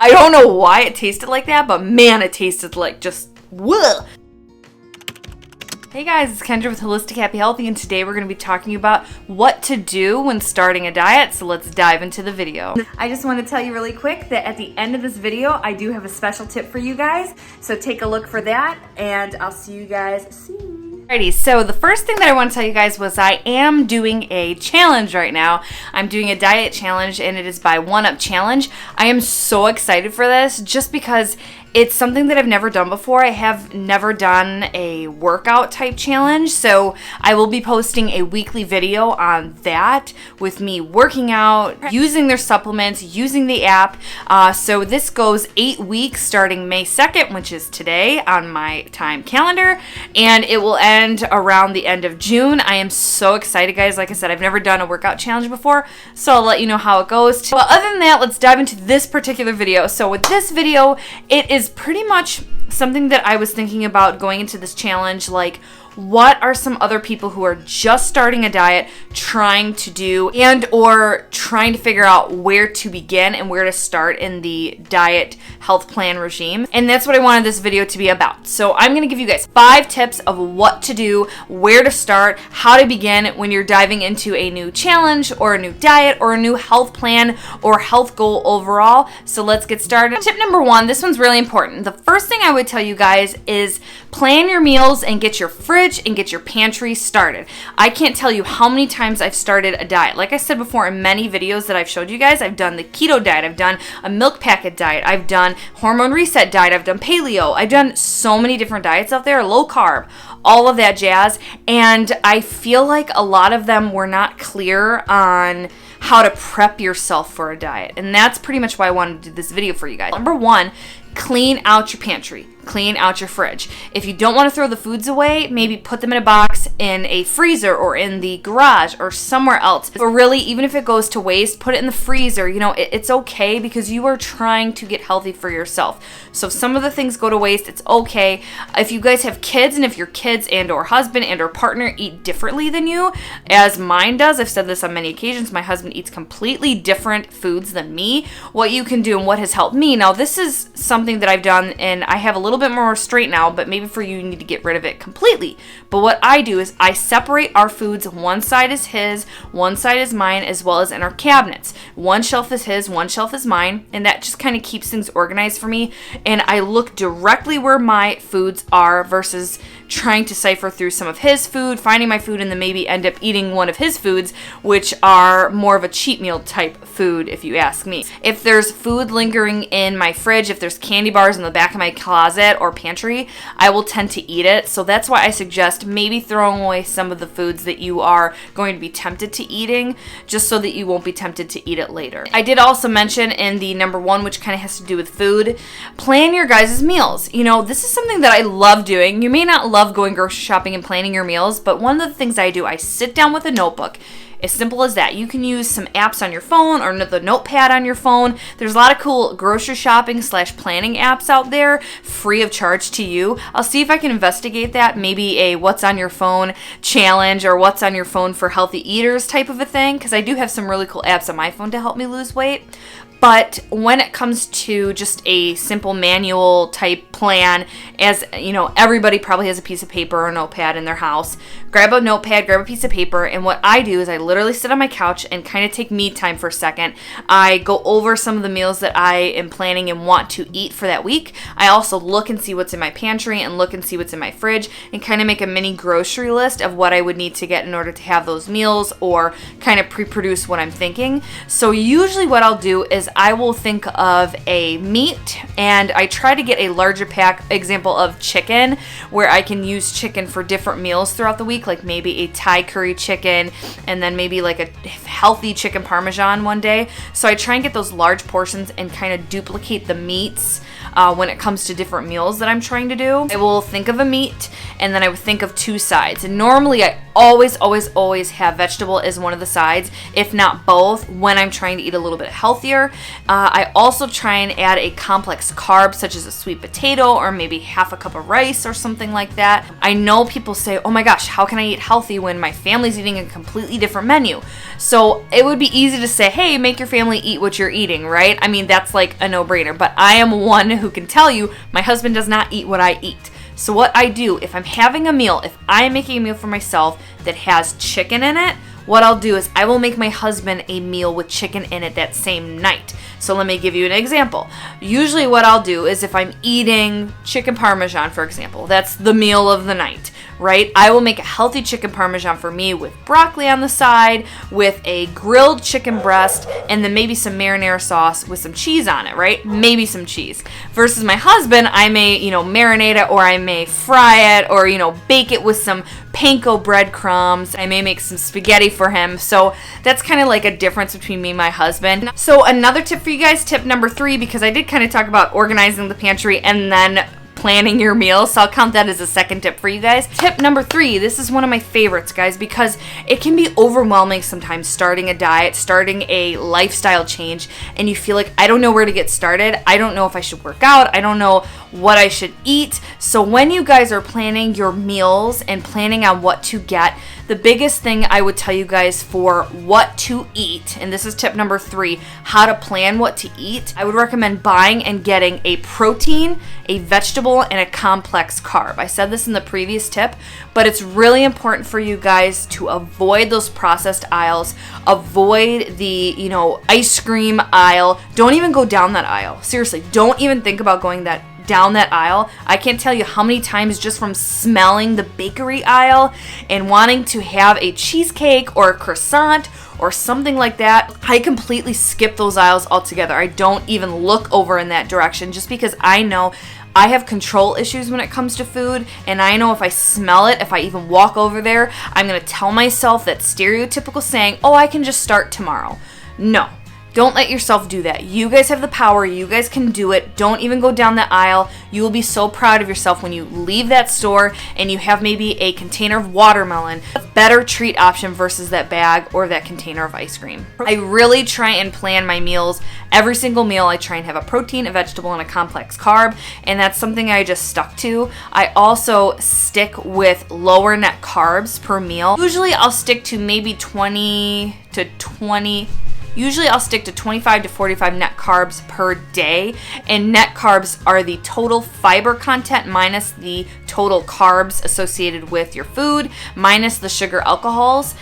I don't know why it tasted like that, but man, it tasted like just, whoa. Hey guys, it's Kendra with Holistic Happy Healthy, and today we're going to be talking about what to do when starting a diet, so let's dive into the video. I just want to tell you really quick that at the end of this video, I do have a special tip for you guys, so take a look for that, and I'll see you guys soon. Alrighty, so the first thing that I want to tell you guys was I am doing a challenge right now. I'm doing a diet challenge, and it is by 1UP Challenge. I am so excited for this just because it's something that I've never done before. I have never done a workout type challenge, so I will be posting a weekly video on that with me working out, using their supplements, using the app. So this goes 8 weeks starting May 2nd, which is today on my time calendar, and it will end around the end of June. I am so excited, guys. Like I said, I've never done a workout challenge before, so I'll let you know how it goes. Well, other than that, let's dive into this particular video. So with this video, it is pretty much something that I was thinking about going into this challenge, like what are some other people who are just starting a diet trying to do and or trying to figure out where to begin and where to start in the diet health plan regime. And that's what I wanted this video to be about. So I'm going to give you guys 5 tips of what to do, where to start, how to begin when you're diving into a new challenge or a new diet or a new health plan or health goal overall. So let's get started. Tip number 1, this one's really important. The first thing I would tell you guys is plan your meals and get your fridge and get your pantry started. I can't tell you how many times I've started a diet. Like I said before in many videos that I've showed you guys, I've done the keto diet, I've done a milk packet diet, I've done hormone reset diet, I've done paleo, I've done so many different diets out there, low carb, all of that jazz, and I feel like a lot of them were not clear on how to prep yourself for a diet, and that's pretty much why I wanted to do this video for you guys. Number 1, clean out your pantry. Clean out your fridge. If you don't want to throw the foods away, maybe put them in a box in a freezer or in the garage or somewhere else. But really, even if it goes to waste, put it in the freezer. You know, it's okay because you are trying to get healthy for yourself. So if some of the things go to waste, it's okay. If you guys have kids and if your kids and or husband and or partner eat differently than you, as mine does, I've said this on many occasions, my husband eats completely different foods than me. What you can do and what has helped me. Now, this is something that I've done and I have a little bit more restraint now, but maybe for you need to get rid of it completely. But what I do is I separate our foods. One side is his, one side is mine, as well as in our cabinets. One shelf is his, one shelf is mine, and that just kind of keeps things organized for me. And I look directly where my foods are versus trying to cipher through some of his food, finding my food, and then maybe end up eating one of his foods, which are more of a cheat meal type food, if you ask me. If there's food lingering in my fridge, if there's candy bars in the back of my closet or pantry, I will tend to eat it. So that's why I suggest maybe throwing away some of the foods that you are going to be tempted to eating, just so that you won't be tempted to eat it later. I did also mention in the number 1, which kind of has to do with food, plan your guys' meals. You know, this is something that I love doing. You may not love going grocery shopping and planning your meals, but one of the things I do, I sit down with a notebook. As simple as that. You can use some apps on your phone or the notepad on your phone. There's a lot of cool grocery shopping / planning apps out there, free of charge to you. I'll see if I can investigate that, maybe a what's on your phone challenge or what's on your phone for healthy eaters type of a thing, because I do have some really cool apps on my phone to help me lose weight. But when it comes to just a simple manual type plan, as you know, everybody probably has a piece of paper or a notepad in their house. Grab a notepad, grab a piece of paper, and what I do is I literally sit on my couch and kind of take me time for a second. I go over some of the meals that I am planning and want to eat for that week. I also look and see what's in my pantry and look and see what's in my fridge and kind of make a mini grocery list of what I would need to get in order to have those meals or kind of pre-produce what I'm thinking. So usually what I'll do is I will think of a meat and I try to get a larger pack, example of chicken, where I can use chicken for different meals throughout the week, like maybe a Thai curry chicken and then maybe like a healthy chicken parmesan one day. So I try and get those large portions and kind of duplicate the meats when it comes to different meals that I'm trying to do. I will think of a meat, and then I would think of 2 sides. And normally I always have vegetable as one of the sides, if not both, when I'm trying to eat a little bit healthier. I also try and add a complex carb, such as a sweet potato or maybe half a cup of rice or something like that. I know people say, oh my gosh, how can I eat healthy when my family's eating a completely different menu? So it would be easy to say, hey, make your family eat what you're eating, right? I mean, that's like a no-brainer. But I am one who can tell you my husband does not eat what I eat. So what I do, if I'm having a meal, if I am making a meal for myself that has chicken in it, what I'll do is I will make my husband a meal with chicken in it that same night. So let me give you an example. Usually what I'll do is if I'm eating chicken parmesan, for example, that's the meal of the night, right? I will make a healthy chicken parmesan for me with broccoli on the side, with a grilled chicken breast, and then maybe some marinara sauce with some cheese on it, right? Maybe some cheese. Versus my husband, I may, marinate it, or I may fry it, or, bake it with some panko breadcrumbs. I may make some spaghetti for him. So that's kind of like a difference between me and my husband. So another tip for you guys, tip number 3, because I did kind of talk about organizing the pantry and then planning your meals, so I'll count that as a second tip for you guys. Tip number 3, this is one of my favorites, guys, because it can be overwhelming sometimes starting a diet, starting a lifestyle change, and you feel like, I don't know where to get started. I don't know if I should work out. I don't know what I should eat. So when you guys are planning your meals and planning on what to get, the biggest thing I would tell you guys for what to eat, and this is tip number 3, how to plan what to eat, I would recommend buying and getting a protein, a vegetable, and a complex carb. I said this in the previous tip, but it's really important for you guys to avoid those processed aisles, avoid the, ice cream aisle. Don't even go down that aisle. Seriously, don't even think about going down that aisle. I can't tell you how many times just from smelling the bakery aisle and wanting to have a cheesecake or a croissant or something like that, I completely skip those aisles altogether. I don't even look over in that direction just because I know I have control issues when it comes to food, and I know if I smell it, if I even walk over there, I'm going to tell myself that stereotypical saying, oh, I can just start tomorrow. No. Don't let yourself do that. You guys have the power. You guys can do it. Don't even go down that aisle. You will be so proud of yourself when you leave that store and you have maybe a container of watermelon. A better treat option versus that bag or that container of ice cream. I really try and plan my meals. Every single meal I try and have a protein, a vegetable, and a complex carb, and that's something I just stuck to. I also stick with lower net carbs per meal. Usually I'll stick to maybe 25 to 45 net carbs per day, and net carbs are the total fiber content minus the total carbs associated with your food minus the sugar alcohols.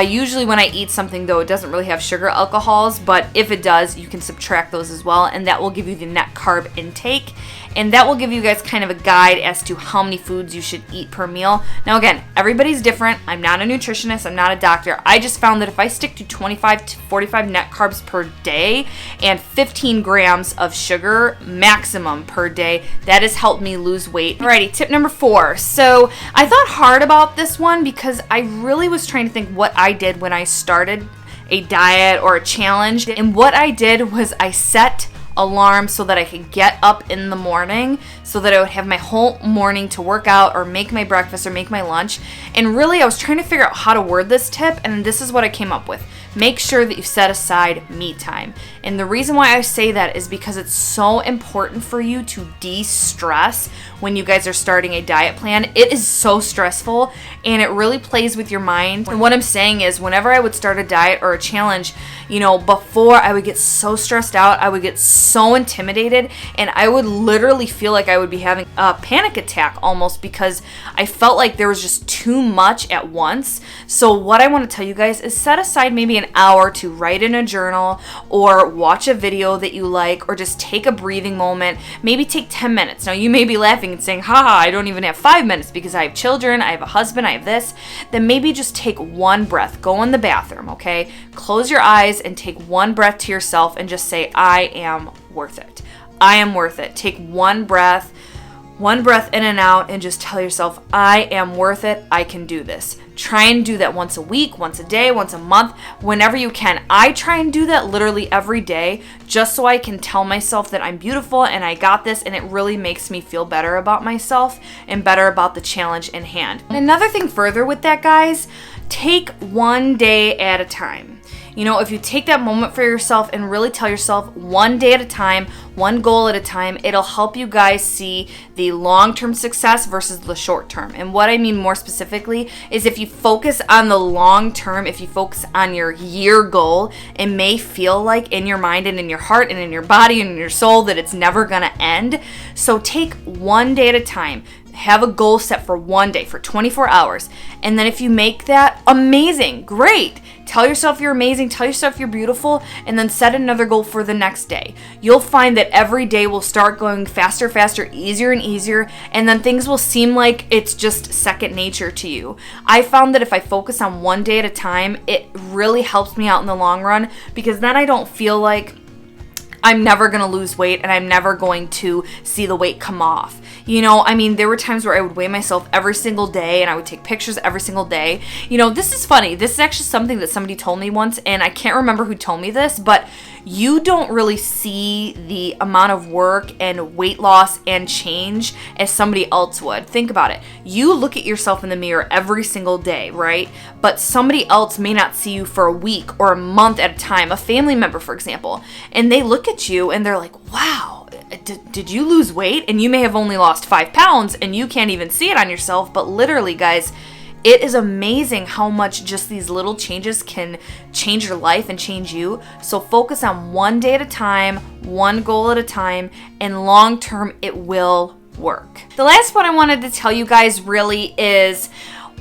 Usually when I eat something, though, it doesn't really have sugar alcohols, but if it does, you can subtract those as well, and that will give you the net carb intake. And that will give you guys kind of a guide as to how many foods you should eat per meal. Now again, everybody's different. I'm not a nutritionist. I'm not a doctor. I just found that if I stick to 25 to 45 net carbs per day and 15 grams of sugar maximum per day, that has helped me lose weight. Alrighty, tip number 4. So I thought hard about this one because I really was trying to think what I did when I started a diet or a challenge. And what I did was I set alarm so that I could get up in the morning so that I would have my whole morning to work out or make my breakfast or make my lunch. And really I was trying to figure out how to word this tip, and this is what I came up with. Make sure that you set aside me time. And the reason why I say that is because it's so important for you to de-stress when you guys are starting a diet plan. It is so stressful and it really plays with your mind. And what I'm saying is whenever I would start a diet or a challenge, before I would get so stressed out, I would get so intimidated, and I would literally feel like I would be having a panic attack almost because I felt like there was just too much at once. So what I want to tell you guys is set aside maybe an hour to write in a journal or watch a video that you like, or just take a breathing moment. Maybe take 10 minutes. Now you may be laughing and saying, haha, I don't even have 5 minutes because I have children, I have a husband, I have this. Then maybe just take one breath. Go in the bathroom, okay? Close your eyes and take one breath to yourself and just say, I am worth it. I am worth it. Take one breath. One breath in and out, and just tell yourself, I am worth it. I can do this. Try and do that once a week, once a day, once a month, whenever you can. I try and do that literally every day just so I can tell myself that I'm beautiful and I got this, and it really makes me feel better about myself and better about the challenge in hand. And another thing further with that, guys, take one day at a time. You know, if you take that moment for yourself and really tell yourself one day at a time, one goal at a time, it'll help you guys see the long-term success versus the short-term. And what I mean more specifically is if you focus on the long-term, if you focus on your year goal, it may feel like in your mind and in your heart and in your body and in your soul that it's never gonna end. So take one day at a time. Have a goal set for one day, for 24 hours. And then if you make that, amazing, great. Tell yourself you're amazing, tell yourself you're beautiful, and then set another goal for the next day. You'll find that every day will start going faster, easier and easier, and then things will seem like it's just second nature to you. I found that if I focus on one day at a time, it really helps me out in the long run, because then I don't feel like I'm never going to lose weight and I'm never going to see the weight come off. You know, I mean, there were times where I would weigh myself every single day and I would take pictures every single day. You know, this is funny. This is actually something that somebody told me once, and I can't remember who told me this, but you don't really see the amount of work and weight loss and change as somebody else would. Think about it. You look at yourself in the mirror every single day, right? But somebody else may not see you for a week or a month at a time, a family member, for example, and they look at you and they're like, wow, did you lose weight? And you may have only lost 5 pounds and you can't even see it on yourself, but literally, guys, it is amazing how much just these little changes can change your life and change you. So focus on one day at a time, one goal at a time, and long term it will work. The last one I wanted to tell you guys really is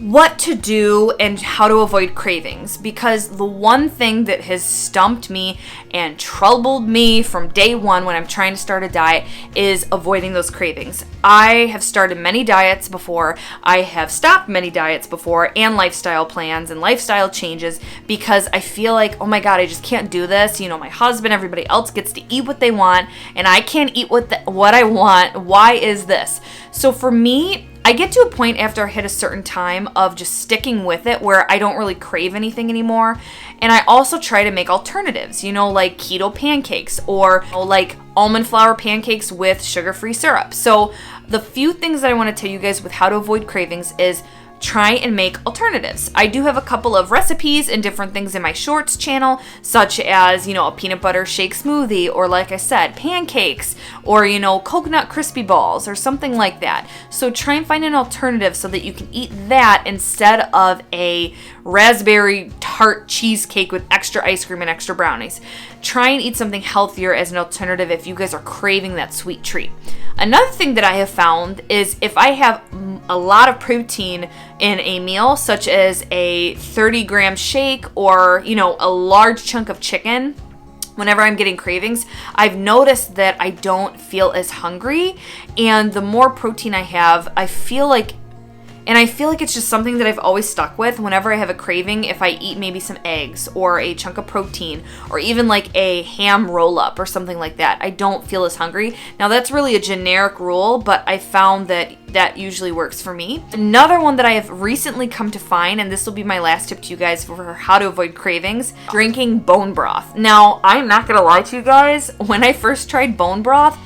what to do and how to avoid cravings, because the one thing that has stumped me and troubled me from day one when I'm trying to start a diet is avoiding those cravings. I have started many diets before, I have stopped many diets before, and lifestyle plans and lifestyle changes, because I feel like, oh my god, I just can't do this. You know, my husband, everybody else gets to eat what they want and I can't eat what I want. Why is this? So for me, I get to a point after I hit a certain time of just sticking with it where I don't really crave anything anymore. And I also try to make alternatives, you know, like keto pancakes or like almond flour pancakes with sugar-free syrup. So the few things that I want to tell you guys with how to avoid cravings is try and make alternatives. I do have a couple of recipes and different things in my shorts channel, such as, you know, a peanut butter shake smoothie, or like I said, pancakes, or, you know, coconut crispy balls or something like that. So try and find an alternative so that you can eat that instead of a raspberry tart cheesecake with extra ice cream and extra brownies. Try and eat something healthier as an alternative if you guys are craving that sweet treat. Another thing that I have found is if I have a lot of protein in a meal, such as a 30-gram shake or, you know, a large chunk of chicken, whenever I'm getting cravings, I've noticed that I don't feel as hungry, and the more protein I have, I feel like it's just something that I've always stuck with. Whenever I have a craving, if I eat maybe some eggs or a chunk of protein or even like a ham roll-up or something like that, I don't feel as hungry. Now that's really a generic rule, but I found that that usually works for me. Another one that I have recently come to find, and this will be my last tip to you guys for how to avoid cravings, drinking bone broth. Now, I'm not gonna lie to you guys, when I first tried bone broth,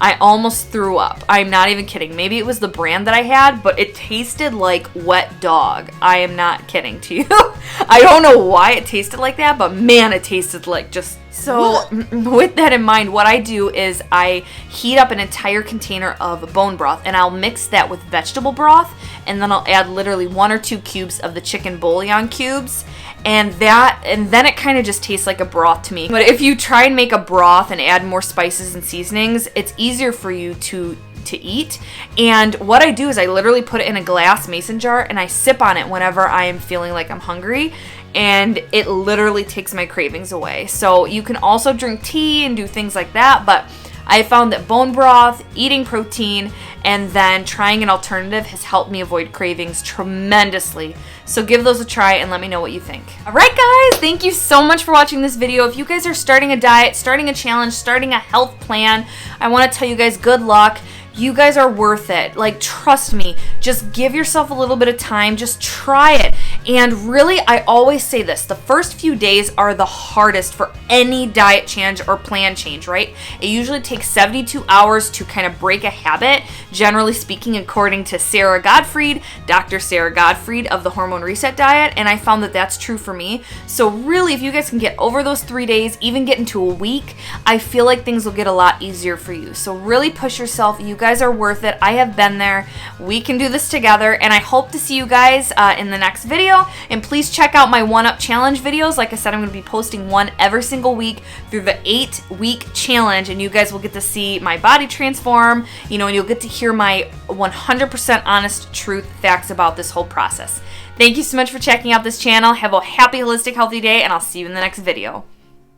I almost threw up. I'm not even kidding. Maybe it was the brand that I had, but it tasted like wet dog. I am not kidding to you. I don't know why it tasted like that, but man, it tasted like just... So with that in mind, what I do is I heat up an entire container of bone broth, and I'll mix that with vegetable broth, and then I'll add literally 1 or 2 cubes of the chicken bouillon cubes, and then it kind of just tastes like a broth to me. But if you try and make a broth and add more spices and seasonings, it's easier for you to eat. And what I do is I literally put it in a glass mason jar and I sip on it whenever I am feeling like I'm hungry, and it literally takes my cravings away. So you can also drink tea and do things like that, but I found that bone broth, eating protein, and then trying an alternative has helped me avoid cravings tremendously. So give those a try and let me know what you think. Alright guys, thank you so much for watching this video. If you guys are starting a diet, starting a challenge, starting a health plan, I want to tell you guys good luck. You guys are worth it. Like, trust me, just give yourself a little bit of time, just try it. And really, I always say this, the first few days are the hardest for any diet change or plan change, right? It usually takes 72 hours to kind of break a habit, generally speaking, according to Sarah Gottfried, Dr. Sarah Gottfried of the Hormone Reset Diet, and I found that that's true for me. So really, if you guys can get over those 3 days, even get into a week, I feel like things will get a lot easier for you. So really push yourself. You guys are worth it. I have been there. We can do this together, and I hope to see you guys in the next video. And please check out my 1-Up Challenge videos. Like I said, I'm going to be posting one every single week through the 8-week challenge, and you guys will get to see my body transform, and you'll get to hear my 100% honest truth facts about this whole process. Thank you so much for checking out this channel. Have a happy, holistic, healthy day, and I'll see you in the next video.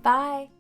Bye.